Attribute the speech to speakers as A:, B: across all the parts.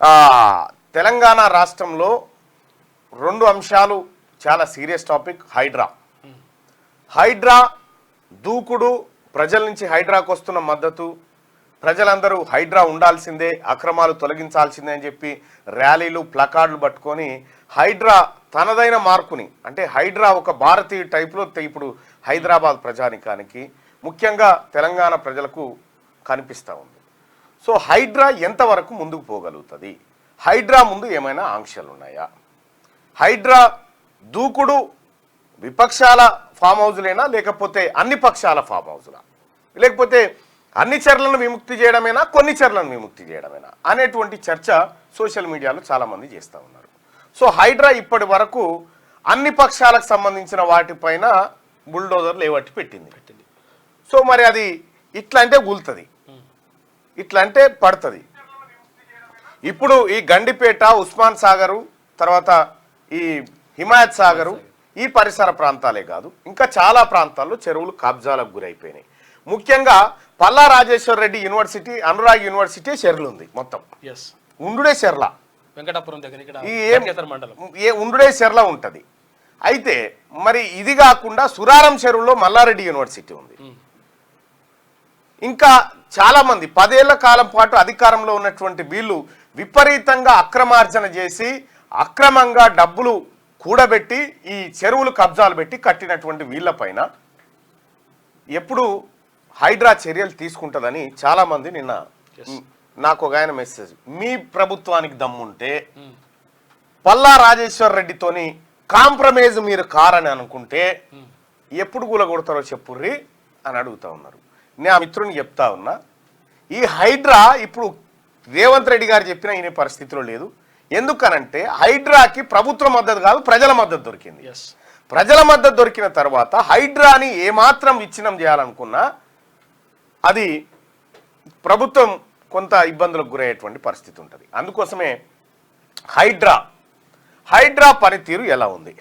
A: ఆ, తెలంగాణ రాష్ట్రంలో రెండు అంశాలు చాలా సీరియస్ టాపిక్. హైడ్రా దూకుడు, ప్రజల నుంచి హైడ్రాకు వస్తున్న మద్దతు, ప్రజలందరూ హైడ్రా ఉండాల్సిందే, అక్రమాలు తొలగించాల్సిందే అని చెప్పి ర్యాలీలు ప్లకార్డులు పట్టుకొని హైడ్రా తనదైన మార్కుని, అంటే హైడ్రా ఒక భారతీయ టైప్లో ఇప్పుడు హైదరాబాద్ ప్రజానికానికి ముఖ్యంగా తెలంగాణ ప్రజలకు కనిపిస్తూ ఉంది. సో హైడ్రా ఎంతవరకు ముందుకు పోగలుగుతుంది? హైడ్రా ముందు ఏమైనా ఆంక్షలు ఉన్నాయా? హైడ్రా దూకుడు విపక్షాల ఫామ్ హౌజులేనా, లేకపోతే అన్ని పక్షాల ఫామ్ హౌజులా, లేకపోతే అన్ని చర్లను విముక్తి చేయడమేనా, కొన్ని చర్లను విముక్తి చేయడమేనా అనేటువంటి చర్చ సోషల్ మీడియాలో చాలామంది చేస్తూ ఉన్నారు. సో హైడ్రా ఇప్పటి వరకు అన్ని పక్షాలకు సంబంధించిన వాటిపైన బుల్డోజర్లు ఏవట్టి పెట్టింది. సో మరి అది ఇట్లా అంటే గుల్తుంది, ఇట్లా అంటే పడుతుంది. ఇప్పుడు ఈ గండిపేట, ఉస్మాన్ సాగరు, తర్వాత ఈ హిమాయత్ సాగరు, ఈ పరిసర ప్రాంతాలే కాదు ఇంకా చాలా ప్రాంతాల్లో చెరువులు కబ్జాలకు గురైపోయినాయి. ముఖ్యంగా పల్లా రాజేశ్వర్ రెడ్డి యూనివర్సిటీ, అనురాగ్ యూనివర్సిటీ చెర్లు ఉంది, మొత్తం ఉండుడే చెర్ల,
B: వెంకటాపురం దగ్గర
A: ఉండుడే చెర్ల ఉంటుంది. అయితే మరి ఇది కాకుండా సురారం చెరువులో మల్లారెడ్డి యూనివర్సిటీ ఉంది. ఇంకా చాలా మంది 10 ఏళ్ల కాలం పాటు అధికారంలో ఉన్నటువంటి వీళ్ళు విపరీతంగా అక్రమార్జన చేసి అక్రమంగా డబ్బులు కూడబెట్టి ఈ చెరువులు కబ్జాలు పెట్టి కట్టినటువంటి వీళ్ళపైన ఎప్పుడు హైడ్రా చర్యలు తీసుకుంటుందని చాలామంది నిన్న నాకు ఒక ఆయన మెసేజ్, మీ ప్రభుత్వానికి దమ్ముంటే పల్లా రాజేశ్వర్ రెడ్డితోని కాంప్రమైజ్ మీరు కారని అనుకుంటే ఎప్పుడు కూలగొడతారో చెప్పుర్రి అని అడుగుతా ఉన్నారు. నేను ఆ మిత్రుని చెప్తా ఉన్నా, ఈ హైడ్రా ఇప్పుడు రేవంత్ రెడ్డి గారు చెప్పిన ఈయన పరిస్థితిలో లేదు. ఎందుకనంటే హైడ్రాకి ప్రభుత్వ మద్దతు కాదు, ప్రజల మద్దతు దొరికింది. ప్రజల మద్దతు దొరికిన తర్వాత హైడ్రాని ఏమాత్రం విచ్ఛిన్నం చేయాలనుకున్నా అది ప్రభుత్వం కొంత ఇబ్బందులకు గురయ్యేటువంటి పరిస్థితి ఉంటుంది. అందుకోసమే హైడ్రా పనితీరు ఎలా ఉంది,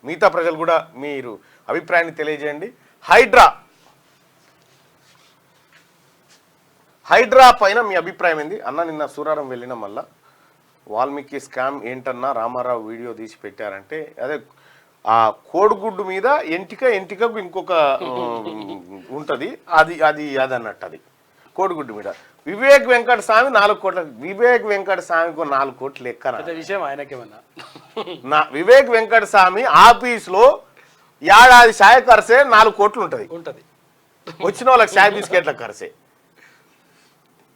A: మిగతా ప్రజలు కూడా మీరు అభిప్రాయాన్ని తెలియజేయండి. హైడ్రా పైన మీ అభిప్రాయం ఏంది అన్న? నిన్న సూరారం వెళ్ళిన మళ్ళా వాల్మీకి స్కామ్ ఏంటన్నా రామారావు వీడియో తీసి పెట్టారంటే, అదే ఆ కోడిగుడ్డు మీద ఎంటికకు ఇంకొక ఉంటుంది, అది అన్నట్టు. అది కోడిగుడ్డు మీద వివేక్ వెంకట స్వామి 4 కోట్ల, వివేక్ వెంకట స్వామికి 4 కోట్లు ఎక్కన
B: విషయం ఆయనకేమన్నా.
A: వివేక్ వెంకట స్వామి ఆఫీస్లో ఏడాది ఛాయ్ ఖర్చే 4 కోట్లు ఉంటుంది, వచ్చిన వాళ్ళకి ఛాయ్ బిస్కెట్ల ఖర్చే.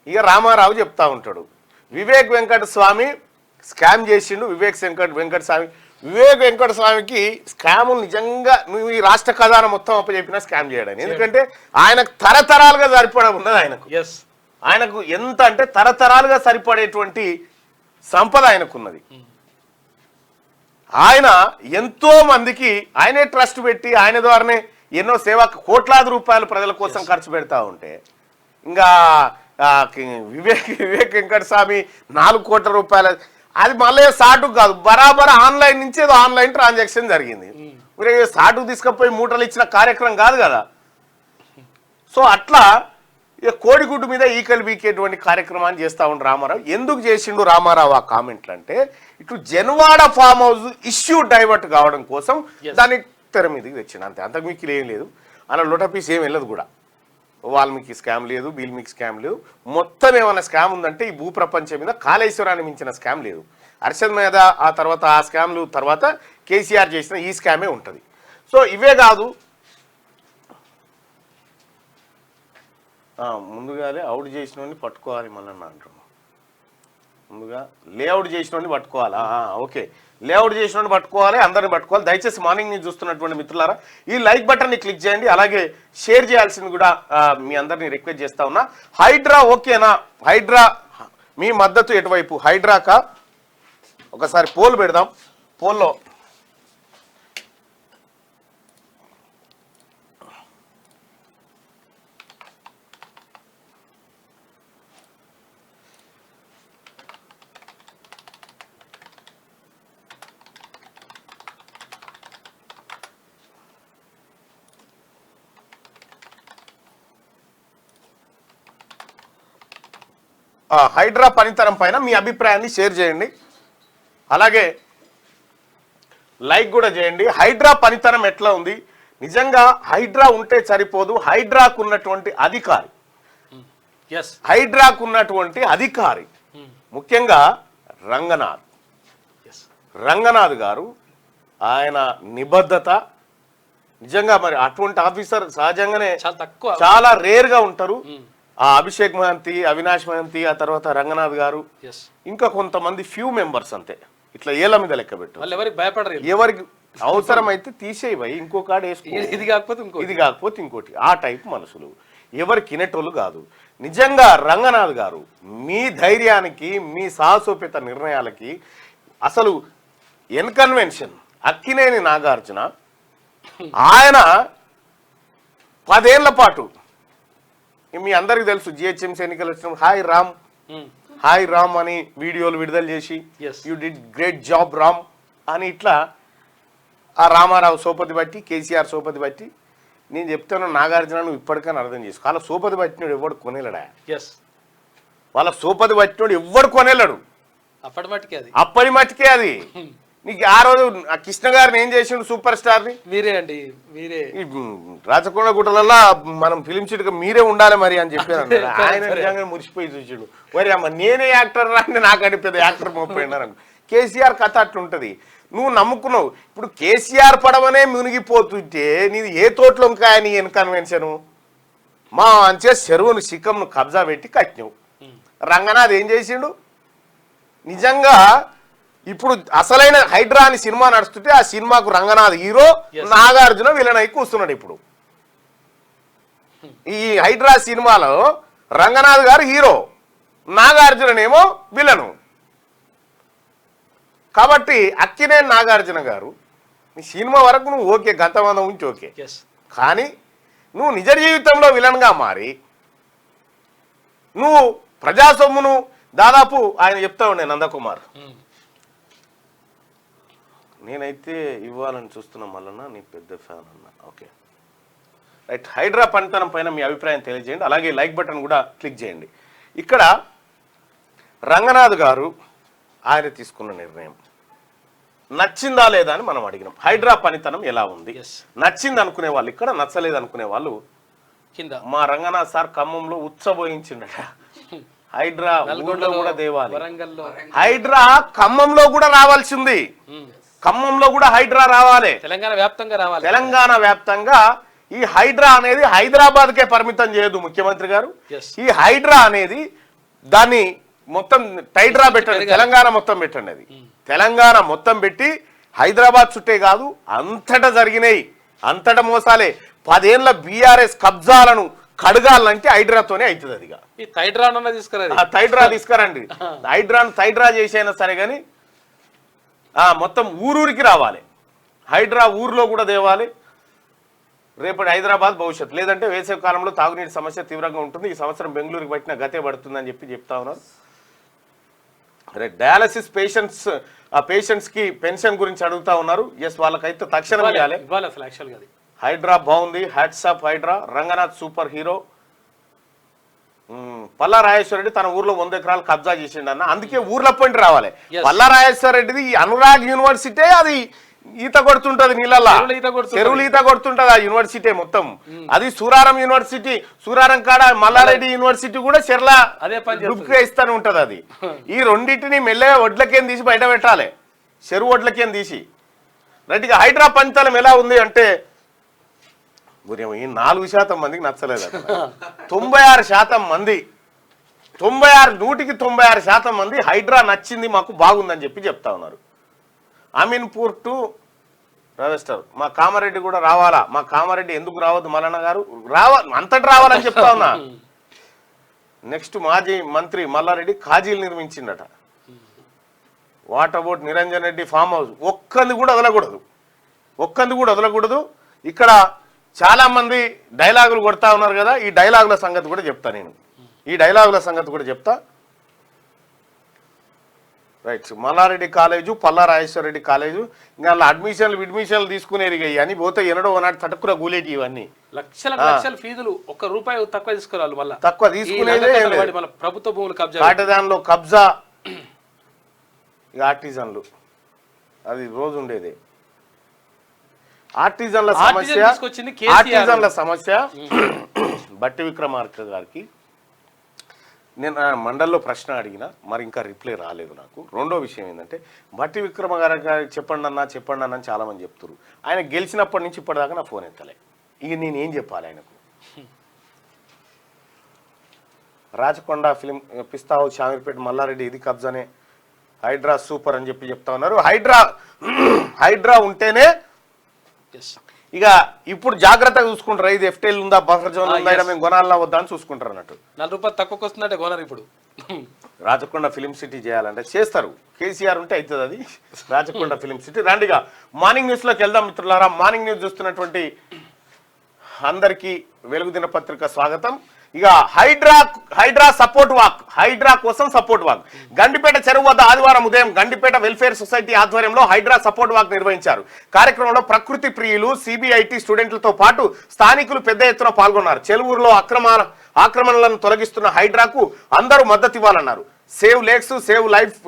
A: ఇక రామారావు చెప్తా ఉంటాడు వివేక్ వెంకట స్వామి స్కామ్ చేసిండు. వివేక్ వెంకట స్వామికి స్కాములు నిజంగా నువ్వు ఈ రాష్ట్ర ఖజానా మొత్తం అప్పచెప్పినా స్కామ్ చేయడానికి, ఎందుకంటే ఆయనకు తరతరాలుగా సరిపడా ఉన్నది. ఆయనకు ఎంత అంటే తరతరాలుగా సరిపడేటువంటి సంపద ఆయనకున్నది. ఆయన ఎంతో మందికి ఆయనే ట్రస్ట్ పెట్టి ఆయన ద్వారానే ఎన్నో కోట్లాది రూపాయలు ప్రజల కోసం ఖర్చు పెడతా ఉంటే, ఇంకా వివేక్ వెంకట స్వామి 4 కోట్ల రూపాయల, అది మళ్ళీ సాటుకు కాదు, బరాబర్ ఆన్లైన్ నుంచి ఏదో ఆన్లైన్ ట్రాన్సాక్షన్ జరిగింది. మీరు సాటుకు తీసుకుపోయి మూటలు ఇచ్చిన కార్యక్రమం కాదు కదా. సో అట్లా ఇక కోడిగుడ్డు మీద ఈకలు బీకేటువంటి కార్యక్రమాన్ని చేస్తూ ఉండు రామారావు. ఎందుకు చేసిండు రామారావు ఆ కామెంట్లు అంటే, ఇటు Janwada farm house issue divert కావడం కోసం దాన్ని తెర మీదకి తెచ్చిండు, అంతే. అంతకు మీకు ఏం లేదు, అలా లొటపీస్ ఏం వెళ్ళదు కూడా. వాల్మీకి స్కామ్ లేదు, బీల్మీకి స్కామ్ లేదు. మొత్తం ఏమైనా స్కామ్ ఉందంటే ఈ భూప్రపంచం మీద కాళేశ్వరాన్ని మించిన స్కామ్ లేదు. అర్షద్ మీద ఆ తర్వాత ఆ స్కామ్లు తర్వాత కేసీఆర్ చేసిన ఈ స్కామే ఉంటుంది. సో ఇవే కాదు, ముందుగానే అవుట్ చేసినోడిని పట్టుకోవాలి మళ్ళీ అంటున్నాను. ముందుగా లేఅవుట్ చేసినోడిని పట్టుకోవాలా? ఓకే, లేఅవుట్ చేసినోడిని పట్టుకోవాలి, అందరిని పట్టుకోవాలి. దయచేసి మార్నింగ్ ని చూస్తున్నటువంటి మిత్రులారా ఈ లైక్ బటన్ని క్లిక్ చేయండి, అలాగే షేర్ చేయాల్సింది కూడా మీ అందరినీ రిక్వెస్ట్ చేస్తా ఉన్నా. హైడ్రా ఓకేనా? హైడ్రా మీ మద్దతు ఎటువైపు? హైడ్రాకా? ఒకసారి పోల్ పెడదాం. పోల్లో హైడ్రా పనితనం పైన మీ అభిప్రాయాన్ని షేర్ చేయండి, అలాగే లైక్ కూడా చేయండి. హైడ్రా పనితనం ఎట్లా ఉంది? నిజంగా హైడ్రా ఉంటే సరిపోదు, హైడ్రాకు ఉన్నటువంటి అధికారి, హైడ్రాకు ఉన్నటువంటి అధికారి ముఖ్యంగా రంగనాథ్ గారు, ఆయన నిబద్ధత నిజంగా మరి అటువంటి ఆఫీసర్ సహజంగానే చాలా రేర్ గా ఉంటారు. ఆ అభిషేక్ మహంతి, అవినాష్ మహంతి, ఆ తర్వాత రంగనాథ్ గారు, ఇంకా కొంతమంది ఫ్యూ మెంబర్స్ అంతే. ఇట్లా ఏళ్ళ మీద లెక్క పెట్టు, ఎవరికి అవసరమైతే తీసేయి, ఇంకో కాడ వేసుకో, ఇది కాకపోతే ఇంకోటి, ఆ టైప్ మనుషులు ఎవరు కినెటోళ్ళు కాదు. నిజంగా రంగనాథ్ గారు మీ ధైర్యానికి, మీ సాహసోపేత నిర్ణయాలకి అసలు ఎన్కన్వెన్షన్ అక్కినేని నాగార్జున ఆయన 10 ఏళ్ల పాటు, మీ అందరికి తెలుసు జిహెచ్ఎంసీ ఎన్నికలు వచ్చినప్పుడు హాయ్ రామ్ అని వీడియోలు విడుదల చేసి you did great job Ram అని ఇట్లా ఆ రామారావు సోపతి బట్టి, కేసీఆర్ సోపతి బట్టి, నేను చెప్తాను నాగార్జున నువ్వు ఇప్పటికైనా అర్థం చేసుకో, వాళ్ళ సోపతి పట్టినోడు ఎవడు కొనేలాడా, వాళ్ళ సోపతి పట్టినోడు ఎవడు కొనేలాడు, అప్పటి మట్టికే అది. నీకు ఆ రోజు ఆ కృష్ణ గారిని ఏం చేసిండు సూపర్ స్టార్ ని, మీరే రాచకొండ గుట్టలల్లో మనం ఫిలిం సిటీగా మీరే ఉండాలి మరి అని చెప్పారు. ఆయన నిజంగా మురిసిపోయి చూసాడు, మరి అమ్మ నేనే యాక్టర్ రాని నాకు అనిపేది యాక్టర్ మోపోయినారు. కేసీఆర్ కథ అట్లుంటది, నువ్వు నమ్ముకున్నావు. ఇప్పుడు కేసీఆర్ పడవనే మునిగిపోతుంటే నీది ఏ తోటలో ఇంకా నీ ఎన్కన్వెన్షను, మా అంచే చెరువును శిఖంను కబ్జా పెట్టి కట్టినావు. రంగనాథ్ ఏం చేసిండు? నిజంగా ఇప్పుడు అసలైన హైడ్రా అని సినిమా నడుస్తుంటే ఆ సినిమాకు రంగనాథ్ హీరో, నాగార్జున విలన్ అయి కూస్తున్నాడు. ఇప్పుడు ఈ హైడ్రా సినిమాలో రంగనాథ్ గారు హీరో, నాగార్జుననేమో విలను. కాబట్టి అక్కినేని నాగార్జున గారు నీ సినిమా వరకు నువ్వు ఓకే, గంతమందం ఉంచి ఓకే, కానీ నువ్వు నిజ జీవితంలో విలన్గా మారి నువ్వు ప్రజాసొమ్మును దాదాపు ఆయన చెప్తా ఉండే నందకుమార్, నేనైతే ఇవ్వాలని చూస్తున్నా మళ్ళన్నా, నీ పెద్ద ఫ్యాన్ అన్నా. Okay right. హైడ్రా పనితనం పైన మీ అభిప్రాయం తెలియజేయండి, అలాగే లైక్ బటన్ కూడా క్లిక్ చేయండి. ఇక్కడ రంగనాథ్ గారు ఆయన తీసుకున్న నిర్ణయం నచ్చిందా లేదా అని మనం అడిగినాం. హైడ్రా పనితనం ఎలా ఉంది, నచ్చింది అనుకునే వాళ్ళు ఇక్కడ, నచ్చలేదు అనుకునే వాళ్ళు కింద. మా రంగనాథ్ సార్ ఖమ్మంలో ఉత్సవోయించిండట, హైడ్రా ఊళ్ళో కూడా దేవాలి, హైడ్రా ఖమ్మంలో కూడా రావాల్సింది, ఖమ్మంలో కూడా హైడ్రా రావాలి, తెలంగాణ వ్యాప్తంగా ఈ హైడ్రా అనేది హైదరాబాద్కే పరిమితం చేయదు ముఖ్యమంత్రి గారు. ఈ హైడ్రా అనేది దాన్ని మొత్తం టైడ్రా పెట్టండి, తెలంగాణ మొత్తం పెట్టండి. అది తెలంగాణ మొత్తం పెట్టి హైదరాబాద్ చుట్టే కాదు అంతటా జరిగినాయి, అంతటా మోసాలే. 10 ఏళ్ల బీఆర్ఎస్ కబ్జాలను కడగాలంటే హైడ్రాతోనే అవుతుంది. అదిగా థైడ్రా తీసుకురండి, హైడ్రా చేసైనా సరే కానీ మొత్తం ఊరూరికి రావాలి, హైడ్రా ఊర్లో కూడా తేవాలి. రేపటి హైదరాబాద్ భవిష్యత్తు, లేదంటే వేసవి కాలంలో తాగునీటి సమస్య తీవ్రంగా ఉంటుంది. ఈ సంవత్సరం బెంగళూరుకి పట్టిన గతే పడుతుందని చెప్తా ఉన్నారు. డయాలసిస్ పేషెంట్స్కి పెన్షన్ గురించి అడుగుతా ఉన్నారు. ఎస్, వాళ్ళకైతే తక్షణం ఇవ్వాలి. హైడ్రా బాగుంది, hats off Hydra. Ranganath super hero. Palla Rajeshwara Reddy తన ఊర్లో 100 ఎకరాలు కబ్జా చేసిండు అన్న, అందుకే ఊర్లో పాయింట్ రావాలి. పల్లా రాజేశ్వర రెడ్డిది అనురాగ్ యూనివర్సిటీ, అది ఈత కొడుతుంటది నీళ్ళల్లా, చెరువులు ఈత కొడుతుంటది ఆ యూనివర్సిటీ మొత్తం. అది సూరారం యూనివర్సిటీ, సూరారం కాడ మల్లారెడ్డి యూనివర్సిటీ కూడా చెర్ల ఇస్తానే ఉంటది. అది ఈ రెండింటిని మెల్లగా ఒడ్లకేం తీసి బయట పెట్టాలి, చెరువు ఒడ్లకేం తీసి. రైట్గా హైడ్రా పంచాలం ఎలా ఉంది అంటే ఈ 4% మందికి నచ్చలేదు. 96% మంది, 96% మంది హైడ్రా నచ్చింది, మాకు బాగుందని చెప్తా ఉన్నారు. అమీన్పూర్ టు రజిస్టర్, మా కామారెడ్డి కూడా రావాలా, మా కామారెడ్డి ఎందుకు రావద్దు మల్లన్న గారు, అంతటి రావాలని చెప్తా ఉన్నా. నెక్స్ట్ మాజీ మంత్రి మల్లారెడ్డి కాజీలు నిర్మించిండట. What about Niranjan Reddy farm house, ఒక్కంది కూడా వదలకూడదు. ఇక్కడ చాలా మంది డైలాగులు కొడతా ఉన్నారు కదా, ఈ డైలాగుల సంగతి కూడా చెప్తా. Right. Mallareddy college, Palla Rajeshwara Reddy college, ఇంకా అలా అడ్మిషన్లు తీసుకునేది అని పోతే ఎన్నడో నాటి తటుకుర గూలేటి ఇవన్నీ
B: లక్షల ఫీజులు ₹1 తక్కువ తీసుకురావాలి. మళ్ళీ
A: తక్కువ తీసుకునేదే
B: మన ప్రభుత్వ భూములు కబ్జా,
A: కాటదాన్లో కబ్జా, ఇక ఆర్టిజన్లు అది రోజు ఉండేది. ఆర్టిజన్ల సమస్య బట్టి విక్రమార్క గారికి నేను మండల్లో ప్రశ్న అడిగినా, మరి ఇంకా రిప్లై రాలేదు నాకు. రెండో విషయం ఏంటంటే, బట్టి విక్రమ గారికి చెప్పండి అన్న అని చాలామంది చెప్తున్నారు. ఆయన గెలిచినప్పటి నుంచి ఇప్పటిదాకా నా ఫోన్ ఎత్తలే. ఇక నేను ఏం చెప్పాలి ఆయనకు? రాచకొండ ఫిలిం పిస్తా హౌస్, షామీర్పేట, మల్లారెడ్డి ఇది కబ్జానే, హైడ్రా సూపర్ అని చెప్తా ఉన్నారు. హైడ్రా ఉంటేనే ఇక ఇప్పుడు జాగ్రత్తగా చూసుకుంటారు. ఇది ఎఫ్టెల్ ఉందా, బఫర్ జోన్ ఉందా, మేము కొనాలన్నా వద్దా అని చూసుకుంటారు అన్నట్టు.
B: ₹4 తక్కువకి వస్తుందంటే కొనరు. ఇప్పుడు
A: రాచకొండ ఫిలిం సిటీ చేయాలంటే చేస్తారు. కేసీఆర్ ఉంటే అవుతుంది అది. రాచకొండ ఫిలిం సిటీ రండిగా మార్నింగ్ న్యూస్లోకి వెళ్దాం మిత్రులారా. మార్నింగ్ న్యూస్ చూస్తున్నటువంటి అందరికీ వెలుగు దినపత్రిక స్వాగతం. ఇక హైడ్రా సపోర్ట్ వాక్, హైడ్రా కోసం సపోర్ట్ వాక్. గండిపేట చెరువు వద్ద ఆదివారం ఉదయం గండిపేట వెల్ఫేర్ సొసైటీ ఆధ్వర్యంలో హైడ్రా సపోర్ట్ వాక్ నిర్వహించారు. కార్యక్రమంలో ప్రకృతి ప్రియులు, సిబిఐటి స్టూడెంట్లతో పాటు స్థానికులు పెద్ద ఎత్తున పాల్గొన్నారు. చెరువులో ఆక్రమణలను తొలగిస్తున్న హైడ్రాకు అందరూ మద్దతు ఇవ్వాలన్నారు. సేవ్ లేక్స్, సేవ్ లైఫ్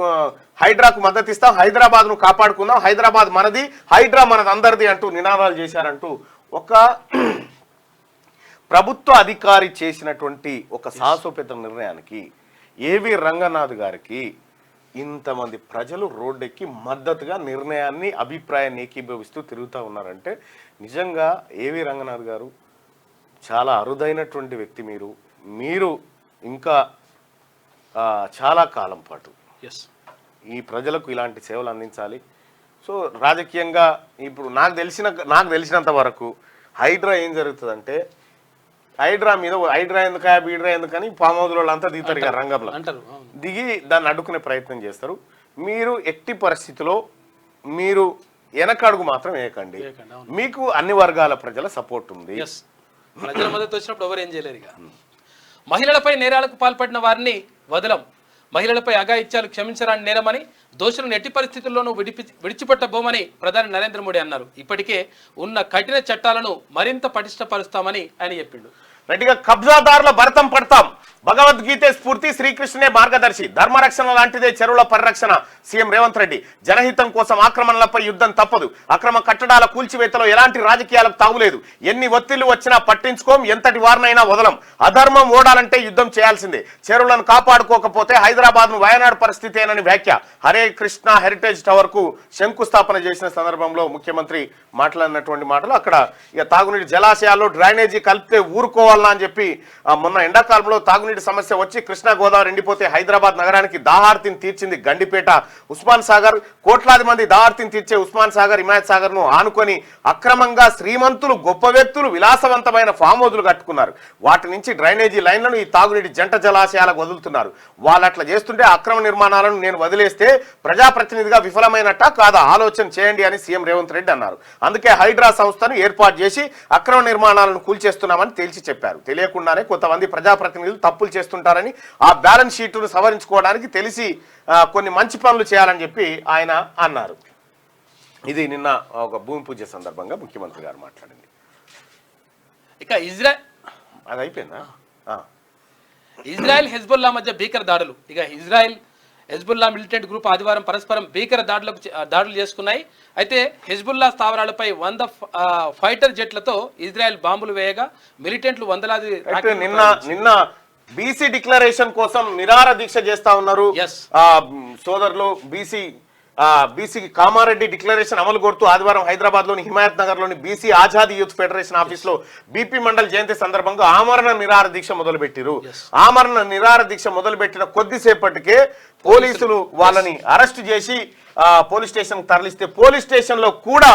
A: హైడ్రాకు మద్దతు ఇస్తాం, హైదరాబాద్ ను కాపాడుకుందాం, హైదరాబాద్ మనది, హైడ్రా మనది అందరిది అంటూ నినాదాలు చేశారంటూ ఒక ప్రభుత్వ అధికారి చేసినటువంటి ఒక సాహసోపేత నిర్ణయానికి ఏవి రంగనాథ్ గారికి ఇంతమంది ప్రజలు రోడ్డెక్కి మద్దతుగా నిర్ణయాన్ని, అభిప్రాయాన్ని ఏకీభవిస్తూ తిరుగుతూ ఉన్నారంటే నిజంగా ఏవి రంగనాథ్ గారు చాలా అరుదైనటువంటి వ్యక్తి. మీరు ఇంకా చాలా కాలం పాటు ఈ ప్రజలకు ఇలాంటి సేవలు అందించాలి. సో రాజకీయంగా ఇప్పుడు నాకు తెలిసినంత వరకు హైడ్రా ఏం జరుగుతుందంటే, హైడ్రా మీద హైడ్రా ఎందుక బీడ్రా ఎందుకని ఫామ్ హౌస్ వాళ్ళు అంతా దిగుతారు ఇక రంగంలో, దిగి దాన్ని అడ్డుకునే ప్రయత్నం చేస్తారు. మీరు ఎట్టి పరిస్థితిలో మీరు వెనకడుగు మాత్రం వేయకండి. మీకు అన్ని వర్గాల ప్రజల సపోర్ట్ ఉంది.
B: ప్రజల మద్దతు వచ్చినప్పుడు ఎవరు ఏం చేయలేరు. మహిళలపై నేరాలకు పాల్పడిన వారిని వదలం, మహిళలపై అఘాయిత్యాలు క్షమించరాని నేరమని, దోషులను ఎట్టి పరిస్థితుల్లోనూ విడిచిపెట్టబోమని ప్రధాని నరేంద్ర మోడీ అన్నారు. ఇప్పటికే ఉన్న కఠిన చట్టాలను మరింత పటిష్టపరుస్తామని ఆయన చెప్పిండు.
A: రెడ్డిగా కబ్జాదారుల భరతం పడతాం, భగవద్గీతే స్ఫూర్తి, శ్రీకృష్ణునే మార్గదర్శి, ధర్మరక్షణ లాంటిదే చెరువుల పరిరక్షణ. సీఎం రేవంత్ రెడ్డి జనహితం కోసం ఆక్రమణలపై యుద్ధం తప్పదు, అక్రమ కట్టడాల కూల్చివేతలో ఎలాంటి రాజకీయాలకు తావులేదు, ఎన్ని ఒత్తిళ్లు వచ్చినా పట్టించుకోం, ఎంతటి వారినైనా వదలం, అధర్మం ఓడాలంటే యుద్ధం చేయాల్సిందే, చెరువులను కాపాడుకోకపోతే హైదరాబాద్ ను వయనాడు పరిస్థితేనని వ్యాఖ్య. హరే కృష్ణ హెరిటేజ్ టవర్ కు శంకుస్థాపన చేసిన సందర్భంలో ముఖ్యమంత్రి మాట్లాడినటువంటి మాటలు. అక్కడ ఇక తాగునీటి జలాశయాల్లో డ్రైనేజీ కలిపితే ఊరుకోవాలన్నా అని చెప్పి, మొన్న ఎండాకాలంలో తాగునీటి సమస్య వచ్చి కృష్ణా గోదావరి ఎండిపోతే హైదరాబాద్ నగరానికి దాహార్తిని తీర్చింది గండిపేట, ఉస్మాన్ సాగర్. కోట్లాది మంది దాహార్తిని తీర్చే ఉస్మాన్ సాగర్, హిమాయత్ సాగర్ ను ఆనుకొని అక్రమంగా శ్రీమంతులు, గొప్ప వ్యక్తులు విలాసవంతమైన ఫామ్ హౌజులు కట్టుకున్నారు. వాటి నుంచి డ్రైనేజీ లైన్లను ఈ తాగునీటి జంట జలాశయాలకు వదులుతున్నారు. వాళ్ళు అట్లా చేస్తుంటే అక్రమ నిర్మాణాలను నేను వదిలేస్తే ప్రజాప్రతినిధిగా విఫలమైనట్టా కాదా, ఆలోచన చేయండి అని సీఎం రేవంత్ రెడ్డి అన్నారు. అందుకే హైడ్రా సంస్థను ఏర్పాటు చేసి అక్రమ నిర్మాణాలను కూల్చేస్తున్నామని తేల్చి చెప్పారు. తెలియకుండానే కొంతమంది ప్రజాప్రతినిధులు తప్పులు చేస్తుంటారని, ఆ బ్యాలెన్స్ షీట్ను సవరించుకోవడానికి తెలిసి కొన్ని మంచి పనులు చేయాలని చెప్పి ఆయన అన్నారు. ఇది నిన్న ఒక భూమి పూజ సందర్భంగా ముఖ్యమంత్రి గారు మాట్లాడింది.
B: ఇక అది
A: అయిపోయిందా?
B: ఇజ్రాయెల్ హెజ్బుల్లా మధ్య భీకర దాడులు. ఇక ఇజ్రాయెల్ హెజ్బుల్లా మిలిటెంట్ గ్రూప్ ఆదివారం పరస్పరం భీకర దాడులు చేసుకున్నాయి. అయితే హెజ్బుల్లా స్థావరాలపై 100 ఫైటర్ జెట్లతో ఇజ్రాయెల్ బాంబులు వేయగా మిలిటెంట్లు వందలాది.
A: నిన్న బీసీ డిక్లరేషన్ కోసం నిరాహార దీక్ష చేస్తా ఉన్నారు సోదరులు. బీసీకి కామారెడ్డి డిక్లరేషన్ అమలు కోరుతూ ఆదివారం హైదరాబాద్ లోని హిమాయత్ నగర్ లోని BC Azadi youth federation office లో బీపీ మండల్ జయంతి సందర్భంగా ఆమరణ నిరాహార దీక్ష మొదలుపెట్టారు. ఆమరణ నిరాహార దీక్ష మొదలుపెట్టిన కొద్దిసేపటికే పోలీసులు వాళ్ళని అరెస్ట్ చేసి పోలీస్ స్టేషన్ తరలిస్తే పోలీస్ స్టేషన్ లో కూడా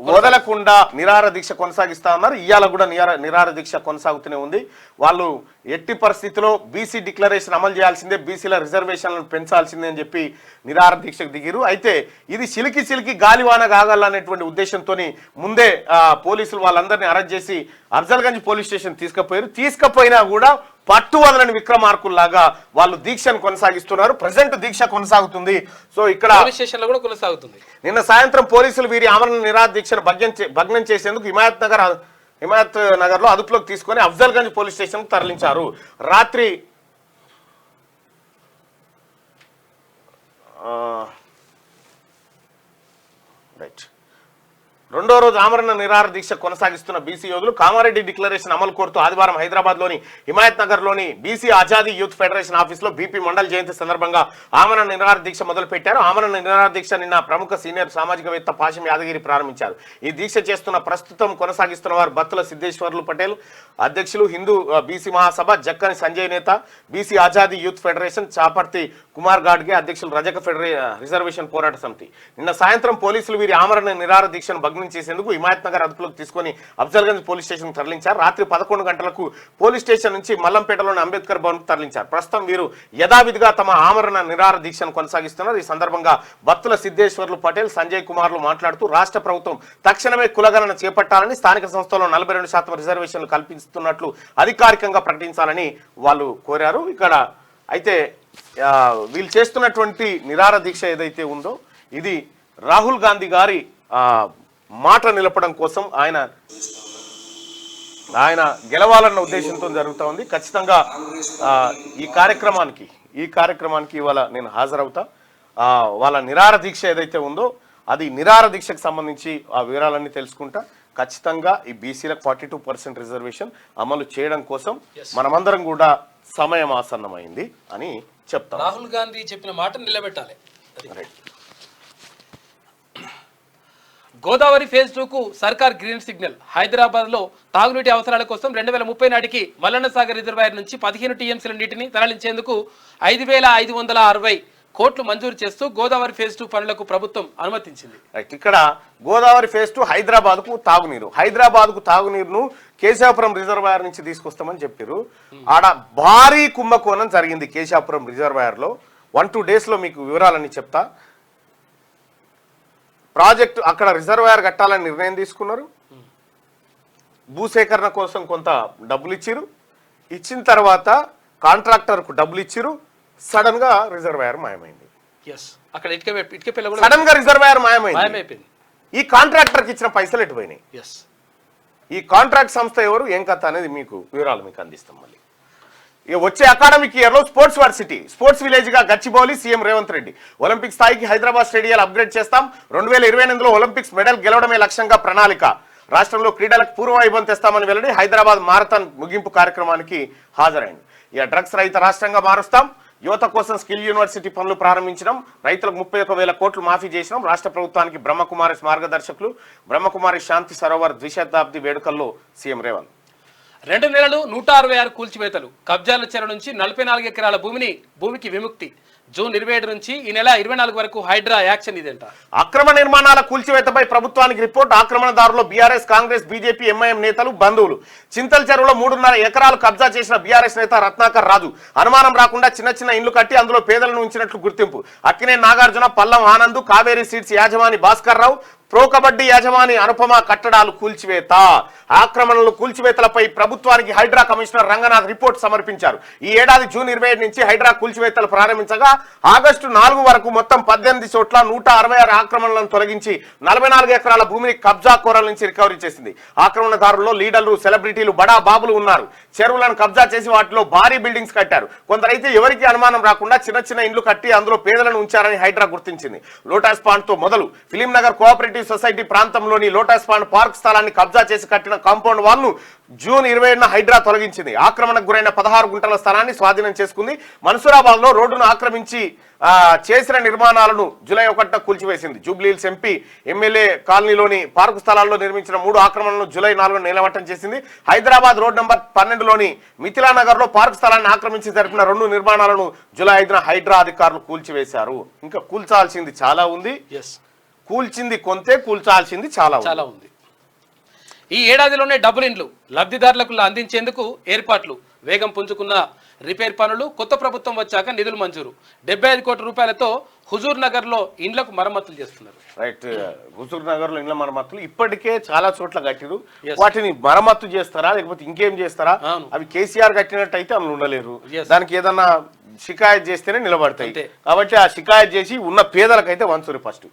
A: వదలకుండా నిరాహార దీక్ష కొనసాగిస్తా ఉన్నారు. ఇవాళ కూడా నిరాహార దీక్ష కొనసాగుతూనే ఉంది. వాళ్ళు ఎట్టి పరిస్థితిలో బీసీ డిక్లరేషన్ అమలు చేయాల్సిందే, బీసీల రిజర్వేషన్లను పెంచాల్సిందే అని చెప్పి నిరాహార దీక్షకు దిగిరు. అయితే ఇది సిలికి గాలివాన కాగాలనేటువంటి ఉద్దేశంతో ముందే పోలీసులు వాళ్ళందరినీ అరెస్ట్ చేసి అఫ్జల్గంజ్ పోలీస్ స్టేషన్ తీసుకుపోయినా కూడా పట్టు వదలని విక్రమార్కుల్లాగా వాళ్ళు దీక్షను కొనసాగిస్తున్నారు. ప్రజెంట్ దీక్ష కొనసాగుతుంది. సో ఇక్కడ
B: పోలీస్ స్టేషన్ లో కూడా కొనసాగుతుంది.
A: నిన్న సాయంత్రం పోలీసులు వీరి ఆమరణ నిరాహార దీక్షను భగ్నం చేసేందుకు హిమాయత్ నగర్ లో అదుపులోకి తీసుకొని అఫ్జల్గంజ్ పోలీస్ స్టేషన్ కు తరలించారు. రాత్రి రెండో రోజు ఆమరణ నిరాహార దీక్ష కొనసాగిస్తున్న బీసీ యోధులు కామారెడ్డి డిక్లరేషన్ అమలు కోరుతూ ఆదివారం హైదరాబాద్ లోని హిమాయత్ నగర్ లోని BC Azadi youth federation office లో బీపీ మండల్ జయంతి సందర్భంగా ఆమరణ నిరాహార దీక్ష మొదలు పెట్టారు. ఆమరణ నిరాహార దీక్ష నిన్న ప్రముఖ సీనియర్ సామాజికవేత్త పాశం యాదగిరి ప్రారంభించారు. ఈ దీక్ష చేస్తున్న ప్రస్తుతం కొనసాగిస్తున్న వారు బత్తుల సిద్ధేశ్వర్లు పటేల్ అధ్యక్షులు, హిందూ బీసీ మహాసభ జక్కని సంజయ్ నేత, BC Azadi youth federation Chaparthi Kumar Gadge అధ్యక్షులు, రజక రిజర్వేషన్ పోరాట సమితి. నిన్న సాయంత్రం పోలీసులు వీరి ఆమరణ నిరాహార దీక్షను భగ్నం చేసేందుకు హిమాయత్ నగర్ అదుపులోకి తీసుకొని అఫ్జల్గంజ్ పోలీస్ స్టేషన్ తరలించారు. రాత్రి 11 గంటలకు పోలీస్ స్టేషన్ నుంచి మల్లంపేటలోని అంబేద్కర్ భవన్ కు తరలించారు. ప్రస్తుతం వీరు యథావిధిగా తమ ఆమరణ నిరాహార దీక్షను కొనసాగిస్తున్నారు. ఈ సందర్భంగా బత్తుల సిద్ధేశ్వర్లు పటేల్, సంజయ్ కుమార్లు మాట్లాడుతూ రాష్ట్ర ప్రభుత్వం తక్షణమే కులగణన చేపట్టాలని, స్థానిక సంస్థల్లో 42% రిజర్వేషన్లు కల్పిస్తున్నట్లు అధికారికంగా ప్రకటించాలని వాళ్ళు కోరారు. ఇక్కడ అయితే వీళ్ళు చేస్తున్నటువంటి నిరాహార దీక్ష ఏదైతే ఉందో ఇది రాహుల్ గాంధీ గారి మాట నిలపడం కోసం ఆయన గెలవాలన్న ఉద్దేశంతో జరుగుతూ ఉంది. ఖచ్చితంగా ఈ కార్యక్రమానికి ఇవాళ నేను హాజరవుతా. వాళ్ళ నిరాహార దీక్ష ఏదైతే ఉందో అది నిరాహార దీక్షకు సంబంధించి ఆ వివరాలన్నీ తెలుసుకుంటా. ఖచ్చితంగా ఈ బీసీలకు 42% రిజర్వేషన్ అమలు చేయడం కోసం మనమందరం కూడా సమయం ఆసన్నమైంది అని చెప్తాం.
B: రాహుల్ గాంధీ చెప్పిన మాట నిలబెట్టాలి. గోదావరి ఫేజ్ 2కు సర్కార్ గ్రీన్ సిగ్నల్. హైదరాబాద్ లో తాగునీటి అవసరాల కోసం 2030 నాటికి మల్లన్న సాగర్ రిజర్వాయర్ నుంచి 15 టీఎంసీల నీటిని తరలించేందుకు 5,560 కోట్లు మంజూరు చేస్తూ గోదావరి ఫేజ్ 2 పనులకు ప్రభుత్వం అనుమతించింది.
A: ఇక్కడ గోదావరి ఫేజ్ 2 హైదరాబాద్ కు తాగునీరును కేశవపురం రిజర్వాయర్ నుంచి తీసుకొస్తామని చెప్పారు. ఆడ భారీ కుంభకోణం జరిగింది కేశవపురం రిజర్వాయర్ లో. 1-2 డేస్ లో మీకు వివరాలన్నీ చెప్తా. ప్రాజెక్టు అక్కడ రిజర్వాయర్ కట్టాలని నిర్ణయం తీసుకున్నారు. భూసేకరణ కోసం కొంత డబ్బులు ఇచ్చిన తర్వాత కాంట్రాక్టర్కు డబ్బులు ఇచ్చిరు. సడన్ గా రిజర్వాయర్ మాయమైంది. సడన్ గా రిజర్వాయర్ మాయమైంది. ఈ కాంట్రాక్టర్కి ఇచ్చిన పైసలు ఎటు పోయినాయి? ఈ కాంట్రాక్ట్ సంస్థ ఎవరు, ఏం కథ అనేది మీకు వివరాలు మీకు అందిస్తాం. మళ్ళీ వచ్చే అకాడమిక్ ఇయర్ లో స్పోర్ట్స్ వర్సిటీ, స్పోర్ట్స్ విలేజ్ గా గచ్చిబౌలి సీఎం రేవంత్ రెడ్డి. ఒలింపిక్ స్థాయికి హైదరాబాద్ స్టేడియాలు అప్గ్రేడ్ చేస్తాం. 2028లో ఒలింపిక్స్ మెడల్ గెలవడమే లక్ష్యంగా ప్రణాళిక. రాష్ట్రంలో క్రీడలకు పూర్వవైభవం తెస్తామని వెల్లడి. హైదరాబాద్ మారథాన్ ముగింపు కార్యక్రమానికి హాజరైంది. ఇక డ్రగ్స్ రహిత రాష్ట్రంగా మారుస్తాం. యువత కోసం స్కిల్ యూనివర్సిటీ పనులు ప్రారంభించడం. రైతులకు 31,000 కోట్లు మాఫీ చేసినాం. రాష్ట్ర ప్రభుత్వానికి బ్రహ్మకుమారి మార్గదర్శకులు. బ్రహ్మకుమారి శాంతి సరోవర్ ద్విశతాబ్ది వేడుకల్లో సీఎం రేవంత్.
B: 2 నెలలు 166 కూల్చివేతలు. కబ్జాల చెర నుంచి 44 ఎకరాల భూమికి విముక్తి. జూన్ 27 నుంచి ఈ నెల 24 వరకు హైడ్రా యాక్షన్ ఇదంట.
A: అక్రమ నిర్మాణాల కూల్చివేతపై ప్రభుత్వానికి రిపోర్ట్. ఆక్రమణదారులు బీఆర్ఎస్, కాంగ్రెస్, బీజేపీ, ఎంఐఎం నేతలు, బంధువులు. చింతల చెరువులో 3.5 ఎకరాలు కబ్జా చేసిన బీఆర్ఎస్ నేత రత్నాకర్ రాజు. అనుమానం రాకుండా చిన్న ఇండ్లు కట్టి అందులో పేదలను ఉంచినట్లు గుర్తింపు. అక్కినే నాగార్జున, పల్లం ఆనంద్, కావేరీ సీడ్స్ యాజమాని భాస్కర్ రావు, ప్రో కబడ్డీ యాజమాని అనుపమ కట్టడాలు కూల్చివేత. ఆక్రమణలు కూల్చివేతలపై ప్రభుత్వానికి హైడ్రా కమిషనర్ రంగనాథ్ రిపోర్ట్ సమర్పించారు. ఈ ఏడాది జూన్ 27 నుంచి హైడ్రా కూల్చివేతలు ప్రారంభించగా ఆగస్టు 4 వరకు మొత్తం 18 చోట్ల 166 ఆక్రమణలను తొలగించి 44 ఎకరాల భూమిని కబ్జా కోరల నుంచి రికవరీ చేసింది. ఆక్రమణదారుల్లో లీడర్లు, సెలబ్రిటీలు, బడా బాబులు ఉన్నారు. చెరువులను కబ్జా చేసి వాటిలో భారీ బిల్డింగ్స్ కట్టారు. కొందరైతే ఎవరికి అనుమానం రాకుండా చిన్న ఇండ్లు కట్టి అందులో పేదలను ఉంచారని హైడ్రా గుర్తించింది. లోటస్ పాండ్ తో మొదలు ఫిలిం నగర్ కోఆపరేటివ్ సొసైటీ ప్రాంతంలోని లోటస్ పాండ్ పార్క్ స్థలాన్ని కబ్జా చేసి కట్టిన కాంపౌండ్ వాల్ ను జూన్ 27న హైడ్రా తొలగించింది. ఆక్రమణకు గురైన 16 గుంటల స్థలాన్ని స్వాధీనం చేసుకుంది. మన్సూరాబాద్ లో రోడ్డును ఆక్రమించి చేసిన నిర్మాణాలను జూలై 1న కూల్చివేసింది. జూబ్లీహిల్స్ ఎంపీ ఎమ్మెల్యే కాలనీలోని పార్కు స్థలాల్లో నిర్మించిన 3 ఆక్రమణలను జూలై 4న నేలమట్టం చేసింది. హైదరాబాద్ రోడ్ నంబర్ 12లోని మిథిలానగర్ లో పార్కు స్థలాన్ని ఆక్రమించి జరిపిన 2 నిర్మాణాలను జూలై 5న హైడ్రా అధికారులు కూల్చివేశారు. ఇంకా కూల్చాల్సింది చాలా ఉంది. కూల్చింది కొంతే, కూల్చాల్సింది చాలా
B: ఉంది. ఈ ఏడాదిలోనే డబుల్ ఇండ్లు లబ్ధిదారులకు అందించేందుకు ఏర్పాట్లు వేగం పుంజుకున్న రిపేర్ పనులు. కొత్త ప్రభుత్వం వచ్చాక నిధులు మంజూరు. 75 కోట్ల రూపాయలతో హుజూర్ నగర్ లో ఇండ్లకు మరమ్మతులు చేస్తున్నారు.
A: రైట్. హుజూర్ నగర్ లో ఇండ్ల మరమ్మతులు ఇప్పటికే చాలా చోట్ల కట్టిరు.
B: Yes.
A: వాటిని మరమ్మతు చేస్తారా లేకపోతే ఇంకేం చేస్తారా?
B: అవును.
A: అవి కేసీఆర్ కట్టినట్టు అయితే అందులో ఉండలేరు.
B: Yes.
A: దానికి ఏదన్నా షికాయత్ చేస్తేనే నిలబడతాయి.
B: అంతే.
A: కాబట్టి ఆ షికాయత్ చేసి ఉన్న పేదలకైతే వంచురు ఫస్ట్.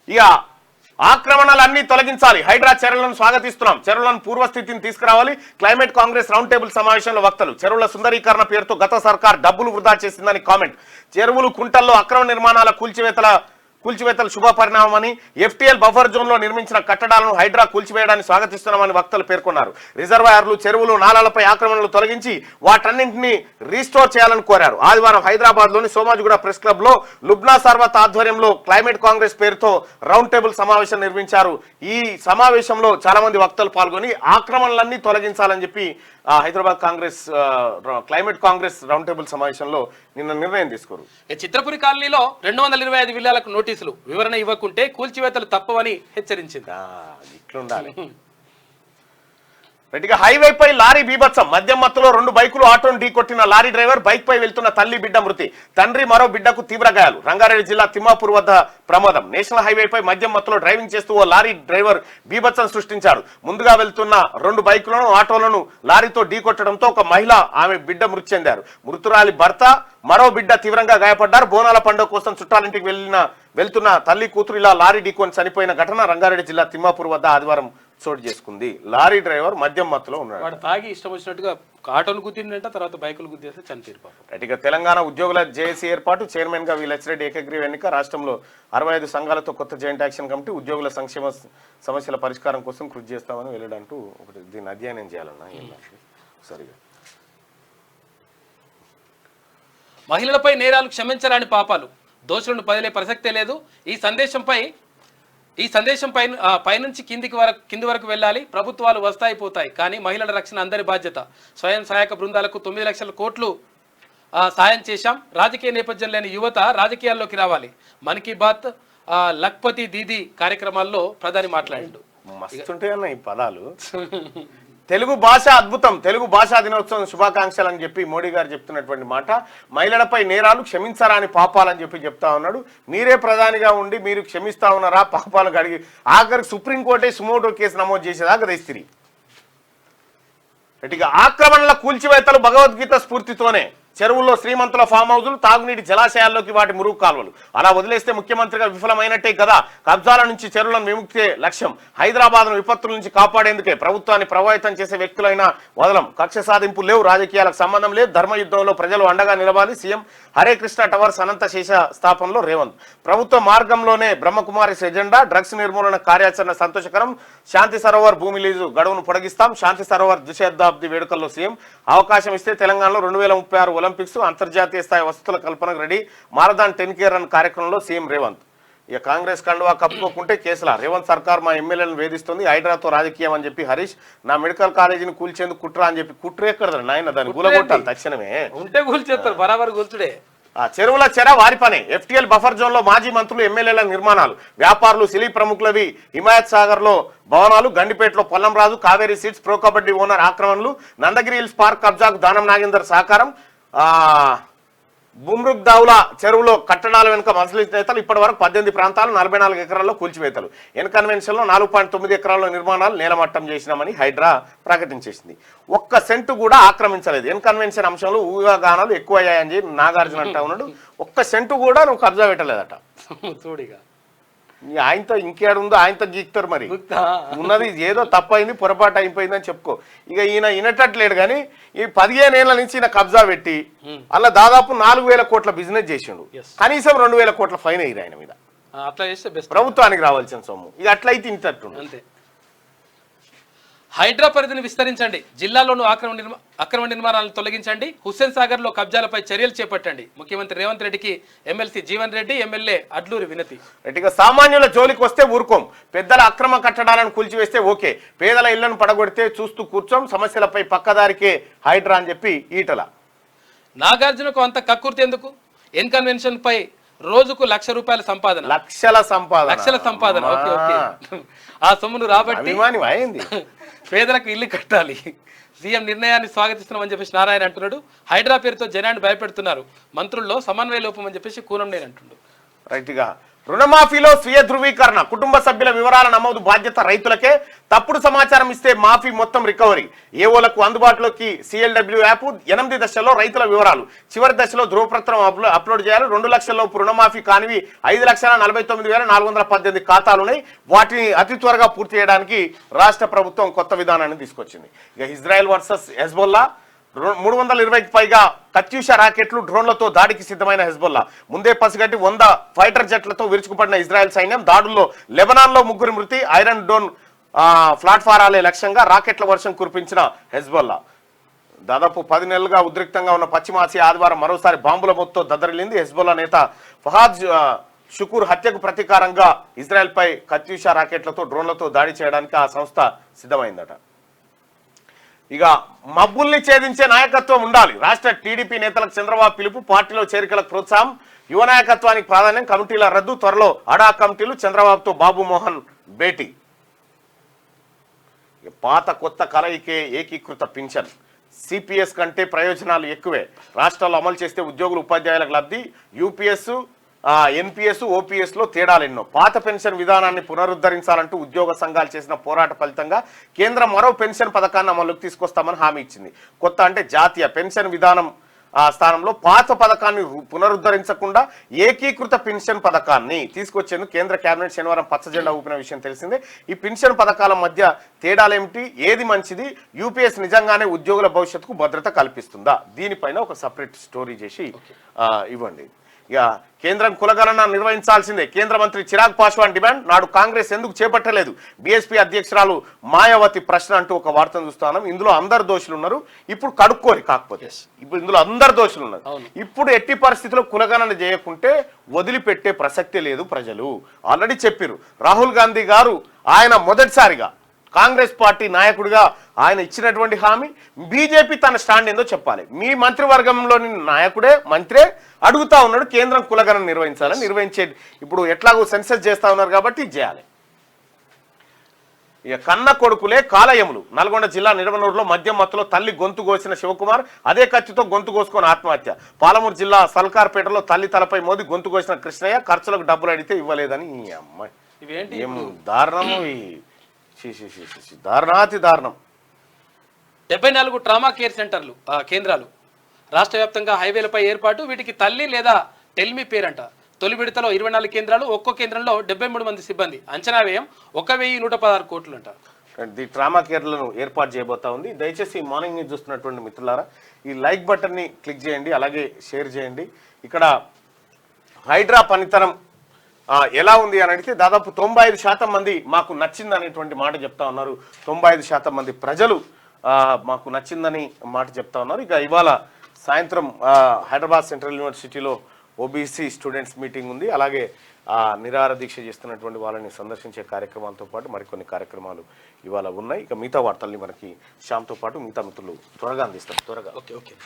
A: ఇక ఆక్రమణలన్నీ తొలగించాలి, హైడ్రా చర్యలను స్వాగతిస్తున్నాం, చెరువులను పూర్వస్థితిని తీసుకురావాలి. క్లైమేట్ కాంగ్రెస్ రౌండ్ టేబుల్ సమావేశంలో వక్తలు. చెరువుల సుందరీకరణ పేరుతో గత సర్కార్ డబ్బులు వృధా చేసిందని కామెంట్. చెరువులు కుంటల్లో అక్రమ నిర్మాణాల కూల్చివేతలు శుభ పరిణామమని, ఎఫ్టీఎల్ బఫర్ జోన్ లో నిర్మించిన కట్టడాలను హైడ్రా కూల్చివేయడాన్ని స్వాగతిస్తున్నామని వక్తలు పేర్కొన్నారు. రిజర్వాయర్లు, చెరువులు, నాలాలపై ఆక్రమణలు తొలగించి వాటన్నింటినీ రీస్టోర్ చేయాలని కోరారు. ఆదివారం హైదరాబాద్ లోని సోమాజిగూడ ప్రెస్ క్లబ్ లో లుబ్నా సర్వత్ ఆధ్వర్యంలో క్లైమేట్ కాంగ్రెస్ పేరుతో రౌండ్ టేబుల్ సమావేశం నిర్వహించారు. ఈ సమావేశంలో చాలా మంది వక్తలు పాల్గొని ఆక్రమణలన్నీ తొలగించాలని చెప్పి Hyderabad Congress climate Congress round table సమావేశంలో నిన్న నిర్ణయం తీసుకోరు.
B: చిత్రపురి కాలనీలో 225 విల్లాలకు నోటీసులు, వివరణ ఇవ్వకుంటే కూల్చివేతలు తప్పవని హెచ్చరించింది.
A: ఇట్లుండాలి. రెడ్డిగా హైవేపై లారీ బీభత్సం. మద్యం మత్తులో 2 బైకులు ఆటోను ఢీకొట్టిన లారీ డ్రైవర్, బైక్ పై వెళ్తున్న తల్లి బిడ్డ మృతి, తండ్రి మరో బిడ్డకు తీవ్ర గాయాలు. రంగారెడ్డి జిల్లా తిమ్మాపూర్ వద్ద ప్రమాదం. నేషనల్ హైవేపై మద్యం మత్తులో డ్రైవింగ్ చేస్తూ ఓ లారీ డ్రైవర్ బీభత్సం సృష్టించాడు. ముందుగా వెళ్తున్న 2 బైకులను, ఆటోలను లారీతో ఢీకొట్టడంతో ఒక మహిళ, ఆమె బిడ్డ మృతి చెందారు. మృతురాలి భర్త, మరో బిడ్డ తీవ్రంగా గాయపడ్డారు. బోనాల పండుగ కోసం చుట్టాలింటికి వెళ్తున్న తల్లి కూతురు ఇలా లారీ ఢీకొని చనిపోయిన ఘటన రంగారెడ్డి జిల్లా తిమ్మాపూర్ వద్ద ఆదివారం చోటు చేసుకుంది. లారీ డ్రైవర్ మద్యం మత్తులో ఉన్నాడు.
B: వాడు తాగి ఇష్టం వచ్చినట్టుగా ఆటోను గుద్దిండంట, తర్వాత బైకులు గుద్దేస్తే చనిపోయారు పాపం.
A: ఇక తెలంగాణ ఉద్యోగుల జేఏసీ ఏర్పాటు. చైర్మన్ గా వీలచ్చిరెడ్డి ఏకగ్రీవ ఎన్నిక. రాష్ట్రంలో 65 సంఘాలతో కొత్త జాయింట్ యాక్షన్ కమిటీ. ఉద్యోగుల సంక్షేమ సమస్యల పరిష్కారం కోసం కృషి చేస్తామని వెల్లడంటూ ఒకటి దీన్ని అధ్యయనం చేయాలన్నా సరిగా.
B: మహిళలపై నేరాలు క్షమించరాని పాపాలు, దోషులను బదిలే ప్రసక్తే లేదు. ఈ సందేశం పైనుంచి కింది వరకు వెళ్ళాలి. ప్రభుత్వాలు వస్తాయి పోతాయి, కానీ మహిళల రక్షణ అందరి బాధ్యత. స్వయం సహాయక బృందాలకు 9 లక్షల కోట్లు సాయం చేశాం. రాజకీయ నేపథ్యం లేని యువత రాజకీయాల్లోకి రావాలి. మన్ కీ బాత్, లక్పతి దీదీ కార్యక్రమాల్లో ప్రధాని మాట్లాడిండు.
A: మస్తుంటాయన్న ఈ పదాలు. తెలుగు భాష అద్భుతం, తెలుగు భాషా దినోత్సవం శుభాకాంక్షలు అని చెప్పి మోడీ గారు చెప్తున్నటువంటి మాట. మహిళలపై నేరాలు క్షమించరాని పాపాలని చెప్పి చెప్తా ఉన్నాడు. మీరే ప్రధానిగా ఉండి మీరు క్షమిస్తా ఉన్నారా పాపాలు కడిగి? ఆఖరికి సుప్రీంకోర్టే సుమోటో కేసు నమోదు చేసేదాకా తెస్తిరి. ఇక ఆక్రమణల కూల్చివేతలు భగవద్గీత స్ఫూర్తితోనే. చెరువుల్లో శ్రీమంతుల ఫామ్ హౌజులు, తాగునీటి జలాశయాల్లోకి వాటి మురుగు కాలువలు అలా వదిలేస్తే ముఖ్యమంత్రిగా విఫలమైనట్టే కదా. కబ్జాల నుంచి చెరువులను విముక్తే లక్ష్యం. హైదరాబాద్ను విపత్తుల నుంచి కాపాడేందుకే ప్రభుత్వాన్ని ప్రభావితం చేసే వ్యక్తులైనా వదలం. కక్ష సాధింపు లేవు, రాజకీయాలకు సంబంధం లేదు. ధర్మయుద్ధంలో ప్రజలు అండగా నిలవాలి. సీఎం హరే కృష్ణ టవర్స్ అనంత శేష స్థాపనలో రేవంత్. ప్రభుత్వ మార్గంలోనే బ్రహ్మకుమారిస్ ఎజెండా. డ్రగ్స్ నిర్మూలన కార్యాచరణ సంతోషకరం. శాంతి సరోవర్ భూమి లీజు గడువును పొడిగిస్తాం. శాంతి సరోవర్ ద్విశతాబ్ది వేడుకల్లో సీఎం. అవకాశం ఇస్తే తెలంగాణలో 2036 ఒలింపిక్స్ అంతర్జాతీయ స్థాయి వసతుల కల్పనకు రెడీ. మారథాన్ 10K రన్ కార్యక్రమంలో సీఎం రేవంత్. ఇక కాంగ్రెస్ కండువా కప్పుకోకుంటే కేసులా. రేవంత్ సర్కార్ మా ఎమ్మెల్యేలను వేధిస్తుంది. హైడ్రాతో రాజకీయం అని చెప్పి హరీష్. నా మెడికల్ కాలేజీని కూల్చేందుకు కుట్ర అని చెప్పి. కుట్ర ఎక్కడ నాయన, దాన్ని కూలగొట్టాలి తక్షణమే.
B: ఉంటే కూల్చేస్తారు, బరాబర్ కూల్చుడే.
A: చెరువుల చెర వారి పనే. ఎఫ్టీఎల్ బఫర్ జోన్ లో మాజీ మంత్రులు, ఎమ్మెల్యేల నిర్మాణాలు. వ్యాపారులు, సిలీ ప్రముఖులవి. హిమాయత్ సాగర్ లో భవనాలు. గండిపేటలో Pollamraju, Kaveri seeds pro kabaddi owner ఆక్రమణలు. నందగిరి హిల్స్ పార్క్ కబ్జాకు దానం నాగేందర్ సహకారం. బుమ్రుక్ దావులా చెరువులో కట్టడాల వెనుక మసలి నేతలు. ఇప్పటి వరకు 18 ప్రాంతాలు 44 ఎకరాల్లో కూల్చివేతలు. ఎన్ కన్వెన్షన్ లో 4.9 ఎకరాల్లో నిర్మాణాలు నేలమట్టం చేసినామని హైడ్రా ప్రకటించేసింది. ఒక్క సెంటు కూడా ఆక్రమించలేదు. ఎన్ కన్వెన్షన్ అంశంలో ఊహాగానాలు ఎక్కువయ్యాయని చెప్పి నాగార్జున అంటా ఉన్నాడు. ఒక్క సెంటు కూడా నువ్వు కబ్జా పెట్టలేదట.
B: చూడిగా
A: ఆయనతో ఇంకేడుందో ఆయనతో గీక్తారు. మరి ఉన్నది ఏదో తప్పైంది, పొరపాటు అయిపోయిందని చెప్పుకో. ఇక ఈయన వినటట్లేడు కానీ ఈ 15 ఏళ్ల నుంచి ఈయన కబ్జా పెట్టి అలా దాదాపు 4,000 కోట్ల బిజినెస్ చేసిండు. కనీసం 2,000 కోట్ల ఫైన్ అయ్యారు ఆయన మీద.
B: అట్లా చేస్తే
A: ప్రభుత్వానికి రావాల్సిన సొమ్ము. ఇక అట్లయితే ఇంతట్టు
B: అంతే. హైడ్రా పరిధిని విస్తరించండి. జిల్లాలోనూ అక్రమ నిర్మాణాలను తొలగించండి. హుస్సేన్ సాగర్ లో కబ్జాలపై చర్యలు చేపట్టండి. ముఖ్యమంత్రి రేవంత్ రెడ్డికి ఎమ్మెల్సీ జీవన్ రెడ్డి, ఎమ్మెల్యే అడ్లూరి వినతి.
A: రెడ్డిగా సామాన్యుల జోలికి వస్తే ఊరుకోం. పెద్దల అక్రమ కట్టడాలను కూల్చివేస్తే ఓకే. పేదల ఇళ్లను పడగొడితే చూస్తూ కూర్చోం. సమస్యలపై పక్కదారికే హైడ్రా అని చెప్పి ఈటల.
B: నాగార్జునకు అంత కక్కుర్తి ఎందుకు? ఎన్ కన్వెన్షన్ పై రోజుకు ₹1,00,000 సంపాదన.
A: లక్షల సంపాదన.
B: Okay okay. ఆ సొమ్మును రాబట్టి
A: అభిమాని అయింది.
B: పేదలకు ఇల్లు కట్టాలి. సీఎం నిర్ణయాన్ని స్వాగతిస్తున్నామని చెప్పేసి నారాయణ అంటున్నాడు. హైడ్రా పేరుతో జనాన్ని భయపెడుతున్నారు, మంత్రుల్లో సమన్వయ లోపం అని చెప్పేసి కూనంనేని అంటుండు.
A: రైట్గా రుణమాఫీలో స్వీయ ధృవీకరణ, కుటుంబ సభ్యుల వివరాల నమోదు బాధ్యత రైతులకే, తప్పుడు సమాచారం ఇస్తే మాఫీ మొత్తం రికవరీ. ఏఓలకు అందుబాటులోకి CLW యాప్, 8 దశల్లో రైతుల వివరాలు, చివరి దశలో ధృవపత్రం అప్లోడ్ చేయాలి. 2 లక్షల్లోపు రుణమాఫీ కానివి 5,49,418 ఖాతాలున్నాయి. వాటిని అతి త్వరగా పూర్తి చేయడానికి రాష్ట్ర ప్రభుత్వం కొత్త విధానాన్ని తీసుకొచ్చింది. ఇక ఇజ్రాయెల్ వర్సెస్ హెజ్బొల్లా, 320కి పైగా కత్యూషా రాకెట్లు, డ్రోన్లతో దాడికి సిద్ధమైన హెజ్బొల్లా. ముందే పసిగట్టి 100 ఫైటర్ జెట్లతో విరుచుకుపడిన ఇజ్రాయెల్ సైన్యం. దాడుల్లో లెబనాన్లో 3 మృతి, ఐరన్ డోన్ ప్లాట్ఫారాలే లక్ష్యంగా రాకెట్ల వర్షం కురిపించిన హెజ్బొల్లా. దాదాపు 10 నెలలుగా ఉద్రిక్తంగా ఉన్న పశ్చిమాసియా ఆదివారం మరోసారి బాంబుల మొత్తో దద్దరిల్లింది. హెజ్బొల్లా నేత ఫహాద్ షుకూర్ హత్యకు ప్రతీకారంగా ఇజ్రాయెల్పై కత్యూషా రాకెట్లతో, డ్రోన్లతో దాడి చేయడానికి ఆ సంస్థ సిద్ధమైందట. ఇక మబ్బుల్ని ఛేదించే నాయకత్వం ఉండాలి. రాష్ట్ర టీడీపీ నేతలకు చంద్రబాబు పిలుపు, పార్టీలో చేరికలకు ప్రోత్సాహం, యువ నాయకత్వానికి ప్రాధాన్యం, కమిటీల రద్దు, త్వరలో అడా కమిటీలు, చంద్రబాబుతో బాబుమోహన్ భేటీ. పాత కొత్త కలయికే ఏకీకృత పింఛన్, సిపిఎస్ కంటే ప్రయోజనాలు ఎక్కువే. రాష్ట్రాల్లో అమలు చేస్తే ఉద్యోగులు ఉపాధ్యాయులకు లబ్ధి, యూపీఎస్ ఎన్పిఎస్ ఓపీఎస్లో తేడాలెన్నో. పాత పెన్షన్ విధానాన్ని పునరుద్ధరించాలంటూ ఉద్యోగ సంఘాలు చేసిన పోరాట ఫలితంగా కేంద్రం మరో పెన్షన్ పథకాన్ని అమలుకు తీసుకొస్తామని హామీ ఇచ్చింది. కొత్త అంటే జాతీయ పెన్షన్ విధానం స్థానంలో పాత పథకాన్ని పునరుద్ధరించకుండా ఏకీకృత పెన్షన్ పథకాన్ని తీసుకొచ్చేందుకు కేంద్ర కేబినెట్ శనివారం పచ్చజెండా ఊపిన విషయం తెలిసిందే. ఈ పెన్షన్ పథకాల మధ్య తేడాలేమిటి, ఏది మంచిది, యూపీఎస్ నిజంగానే ఉద్యోగుల భవిష్యత్తుకు భద్రత కల్పిస్తుందా, దీనిపైన ఒక సపరేట్ స్టోరీ చేసి ఇవ్వండి. ఇక కేంద్రం కులగణన నిర్వహించాల్సిందే, కేంద్ర మంత్రి చిరాగ్ పాస్వాన్ డిమాండ్. నాడు కాంగ్రెస్ ఎందుకు చేపట్టలేదు, బీఎస్పీ అధ్యక్షురాలు మాయావతి ప్రశ్న అంటూ ఒక వార్తను చూస్తున్నాం. ఇందులో అందరు దోషులు ఉన్నారు, ఇప్పుడు కడుక్కోరి. కాకపోతే ఇప్పుడు ఇందులో అందరు దోషులు ఉన్నారు. ఇప్పుడు ఎట్టి పరిస్థితుల్లో కులగణన చేయకుంటే వదిలిపెట్టే ప్రసక్తే లేదు. ప్రజలు ఆల్రెడీ చెప్పారు. రాహుల్ గాంధీ గారు ఆయన మొదటిసారిగా కాంగ్రెస్ పార్టీ నాయకుడిగా ఆయన ఇచ్చినటువంటి హామీ, బీజేపీ తన స్టాండ్ ఏందో చెప్పాలి. మీ మంత్రివర్గంలోని నాయకుడే, మంత్రే అడుగుతా ఉన్నాడు కేంద్రం కులగణన నిర్వహించాలని. నిర్వహించే ఇప్పుడు ఎట్లాగో సెన్సస్ చేస్తా ఉన్నారు కాబట్టి చేయాలి. ఇక కన్న కొడుకులే కాలయములు. నల్గొండ జిల్లా నిడమనూరులో మద్యం మత్తులో తల్లి గొంతు కోసిన శివకుమార్, అదే కత్తితో గొంతు కోసుకొని ఆత్మహత్య. పాలమూరు జిల్లా సల్కార్పేటలో తల్లి తలపై మోది గొంతు కోసిన కృష్ణయ్య, ఖర్చులకు డబ్బులు అడిగితే ఇవ్వలేదని. ఈ అమ్మాయి
B: ఇవేంటి
A: ఏం దారుణము, దారుణాతి దారుణం.
B: 74 ట్రామా కేర్ సెంటర్లు కేంద్రాలు రాష్ట్ర వ్యాప్తంగా హైవేలపై ఏర్పాటు. వీటికి తల్లి లేదా టెల్మీ పేరంట. తొలి విడతలో 24 కేంద్రాలు, ఒక్కో కేంద్రంలో 73 మంది సిబ్బంది. అంచనా వ్యయం 1,116 కోట్లు అంట.
A: ది ట్రామా కేర్లను ఏర్పాటు చేయబోతా ఉంది. దయచేసి మార్నింగ్ న్యూస్ చూస్తున్నటువంటి మిత్రులారా ఈ లైక్ బటన్ని క్లిక్ చేయండి, అలాగే షేర్ చేయండి. ఇక్కడ హైడ్రా పనితనం ఎలా ఉంది అని అడిగితే దాదాపు 95% మంది మాకు నచ్చింది అనేటువంటి మాట చెప్తా ఉన్నారు. 95% మంది ప్రజలు మాకు నచ్చిందని మాట చెప్తా ఉన్నారు. ఇక ఇవాళ సాయంత్రం హైదరాబాద్ సెంట్రల్ యూనివర్సిటీలో ఓబీసీ స్టూడెంట్స్ మీటింగ్ ఉంది. అలాగే నిరాహార దీక్ష చేస్తున్నటువంటి వాళ్ళని సందర్శించే కార్యక్రమాలతో పాటు మరికొన్ని కార్యక్రమాలు ఇవాళ ఉన్నాయి. ఇక మిగతా వార్తల్ని మనకి శ్యామ్తో పాటు మిగతా మిత్రులు త్వరగా అందిస్తారు. త్వరగా
B: ఓకే.